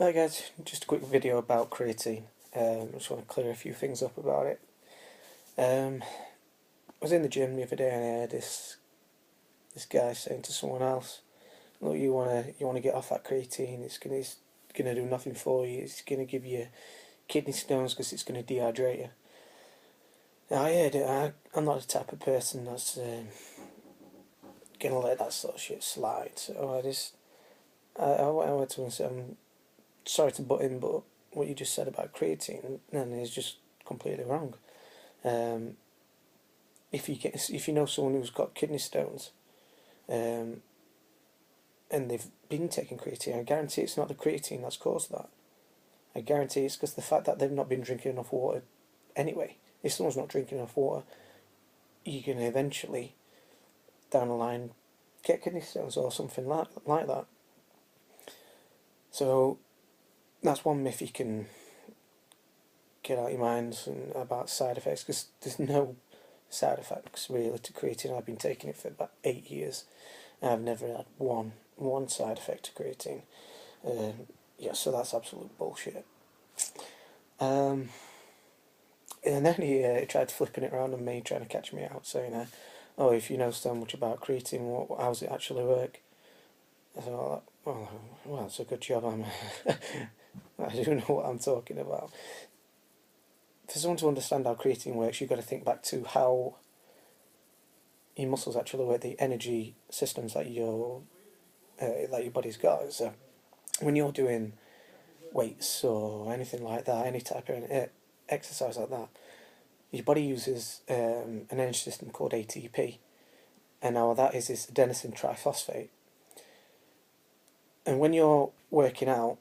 Hi guys, just a quick video about creatine. I just want to clear a few things up about it. I was in the gym the other day and I heard this guy saying to someone else, "Look, you wanna get off that creatine. It's gonna do nothing for you. It's gonna give you kidney stones because it's gonna dehydrate you." Now I heard it. I'm not the type of person that's gonna let that sort of shit slide. So I went to him and said, "I'm sorry to butt in, but what you just said about creatine then is just completely wrong. Um, if you know someone who's got kidney stones, um, and they've been taking creatine, I guarantee it's not the creatine that's caused that. I guarantee it's because the fact that they've not been drinking enough water anyway. If someone's not drinking enough water, you can eventually down the line get kidney stones or something like that. So that's one myth you can get out of your minds and about side effects, because there's no side effects really to creatine. I've been taking it for about 8 years and I've never had one side effect to creatine. Yeah, so that's absolute bullshit. And then he tried flipping it around on me, trying to catch me out, saying, "Oh, if you know so much about creatine, how does it actually work?" I said, "Well, it's a good job. I do know what I'm talking about." For someone to understand how creatine works, you've got to think back to how your muscles actually work, the energy systems that your body's got. So when you're doing weights or anything like that, any type of exercise like that, your body uses an energy system called ATP, and now that is adenosine triphosphate. And when you're working out,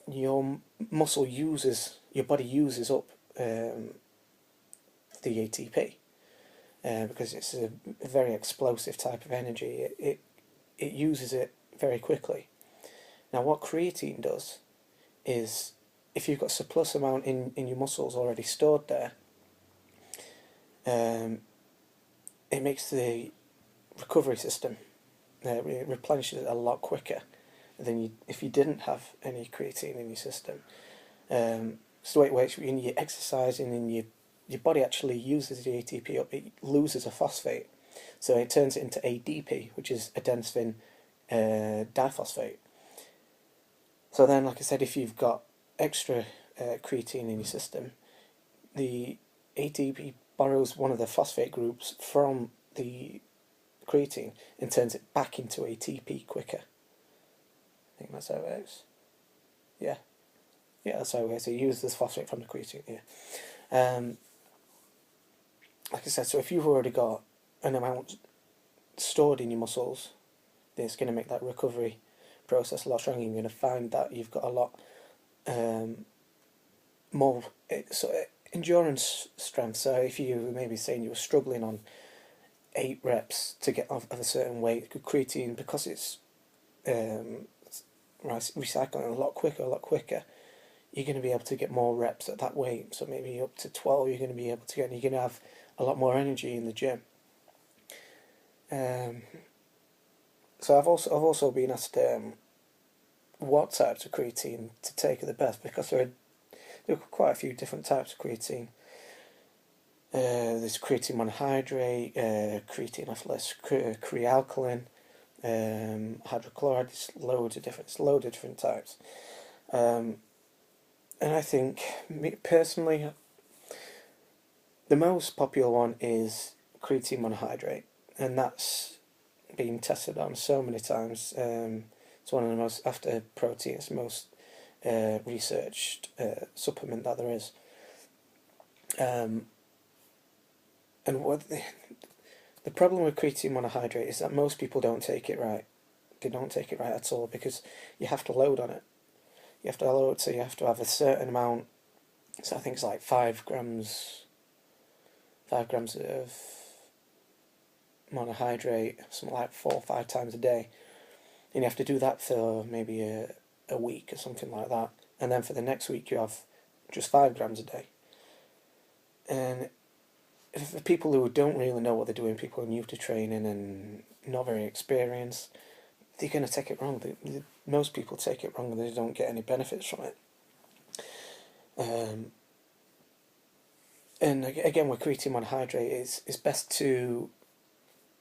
your body uses up the ATP. Because it's a very explosive type of energy, it uses it very quickly. Now, what creatine does is, if you've got a surplus amount in your muscles already stored there, it makes the recovery system, it replenishes it a lot quicker than if you didn't have any creatine in your system. So the way it works, when you're exercising and your body actually uses the ATP up, it loses a phosphate, so it turns it into ADP, which is adenosine diphosphate. So then, like I said, if you've got extra creatine in your system, the ATP borrows one of the phosphate groups from the creatine and turns it back into ATP quicker. I think that's how it works. Yeah, that's how it works. It uses this phosphate from the creatine. Yeah. Like I said, so if you've already got an amount stored in your muscles, then it's going to make that recovery process a lot stronger. You're going to find that you've got a lot more endurance strength. So if you were maybe saying you were struggling on 8 reps to get off of a certain weight, creatine, because it's recycling a lot quicker, you're going to be able to get more reps at that weight. So maybe up to 12 you're going to be able to get, and you're going to have a lot more energy in the gym. So I've also been asked what types of creatine to take are the best, because there are quite a few different types of creatine. There's creatine monohydrate, creatine less crealkaline, hydrochloride. There's loads of different types. And I think, personally, the most popular one is creatine monohydrate, and that's been tested on so many times. It's one of the most, after protein, it's the most researched supplement that there is. And what the problem with creatine monohydrate is that most people don't take it right. They don't take it right at all, because you have to load on it. You have to load, so you have to have a certain amount. So I think it's like 5 grams of monohydrate, something like 4 or 5 times a day, and you have to do that for maybe a week or something like that, and then for the next week you have just 5 grams a day. And for people who don't really know what they're doing, people who are new to training and not very experienced, they're going to take it wrong. most people take it wrong and they don't get any benefits from it. And again, with creatine monohydrate, it's best to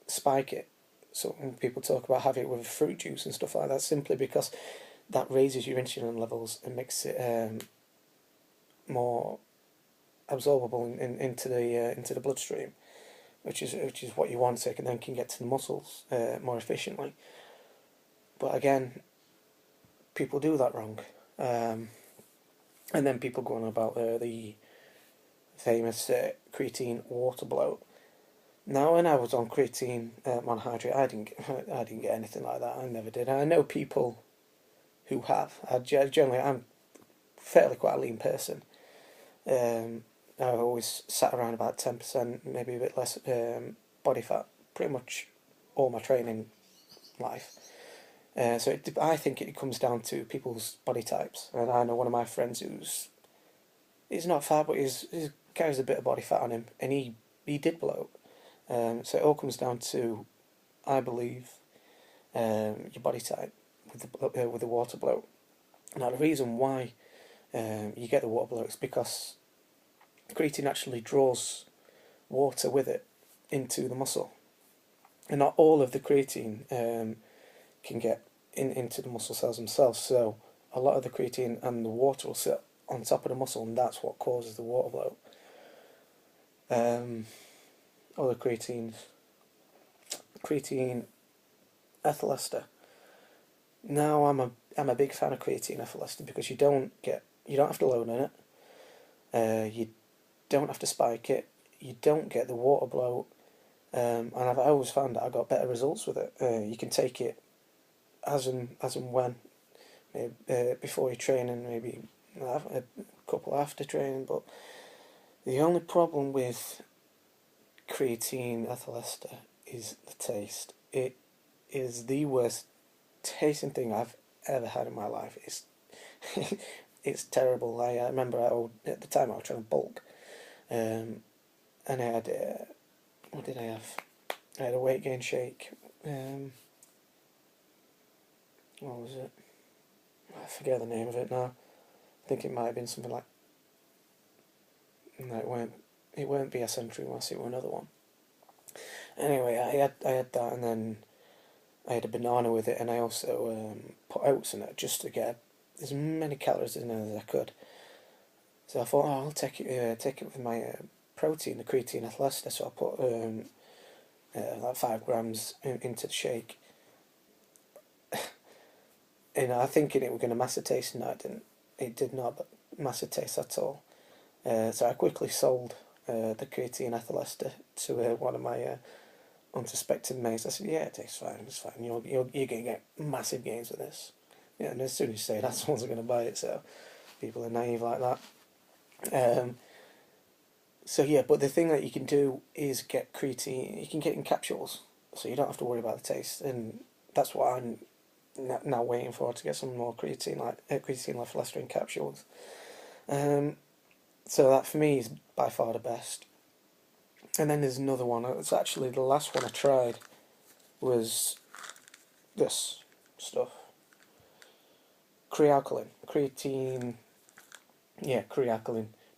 spike it. So when people talk about having it with fruit juice and stuff like that, simply because that raises your insulin levels and makes it more absorbable into the bloodstream, which is what you want, so it can get to the muscles more efficiently. But again, people do that wrong, and then people go on about the famous creatine water bloat. Now, when I was on creatine monohydrate, I didn't get anything like that. I never did. I know people who have. I'm fairly quite a lean person. I've always sat around about 10%, maybe a bit less body fat, pretty much all my training life. So I think it comes down to people's body types. And I know one of my friends he's not fat, but he carries a bit of body fat on him, and he did bloat. So it all comes down to, I believe, your body type with the water bloat. Now, the reason why you get the water bloat is because creatine actually draws water with it into the muscle, and not all of the creatine can get into the muscle cells themselves. So a lot of the creatine and the water will sit on top of the muscle, and that's what causes the water bloat. Other creatine ethyl ester. Now I'm a big fan of creatine ethyl ester because you don't have to load in it. You don't have to spike it. You don't get the water bloat. And I've always found that I got better results with it. You can take it as and when, before your training, maybe a couple after training. But the only problem with creatine ethyl ester is the taste. It is the worst tasting thing I've ever had in my life. It's terrible. I remember at the time I was trying to bulk, and I had what did I have? I had a weight gain shake. What was it? I forget the name of it now. I think it might have been something like. No, it weren't BS Entry Mass, it was another one. Anyway, I had that, and then I had a banana with it, and I also put oats in it just to get as many calories in there as I could. So I thought, I'll take it with my protein, the creatine ethyl ester. So I put like 5 grams into the shake. And I thinking it was going to massive taste, and it did not massive taste at all. So I quickly sold the creatine ethyl ester to one of my unsuspecting mates. I said, "Yeah, it tastes fine. It's fine. You're going to get massive gains with this." Yeah, and as soon as you say that, someone's going to buy it. So people are naive like that. So yeah, but the thing that you can do is get creatine. You can get it in capsules, so you don't have to worry about the taste. And that's what I'm now waiting for, to get some more creatine ethyl ester in capsules. So that for me is by far the best. And then there's another one. It's actually the last one I tried was this stuff. Creatine. Creatine.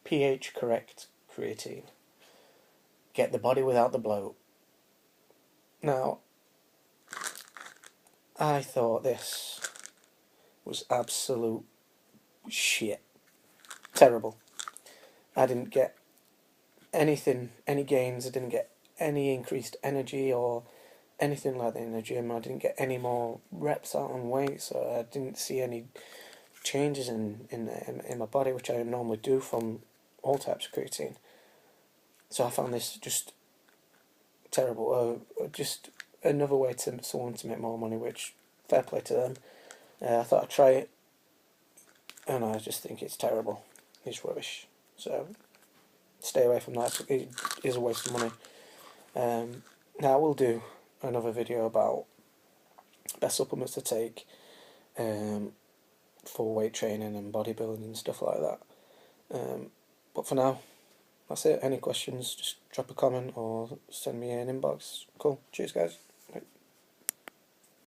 pH correct creatine. Get the body without the bloat. Now, I thought this was absolute shit. Terrible. I didn't get any gains. I didn't get any increased energy or anything like that in the gym. I didn't get any more reps out on weight, so I didn't see any changes in my body, which I normally do from all types of creatine. So I found this just terrible. Just another way to someone to make more money, which fair play to them. I thought I'd try it, and I just think it's terrible. It's rubbish. So stay away from that. It is a waste of money. Now I will do another video about best supplements to take for weight training and bodybuilding and stuff like that. But for now, that's it. Any questions, just drop a comment or send me an inbox. Cool. Cheers, guys.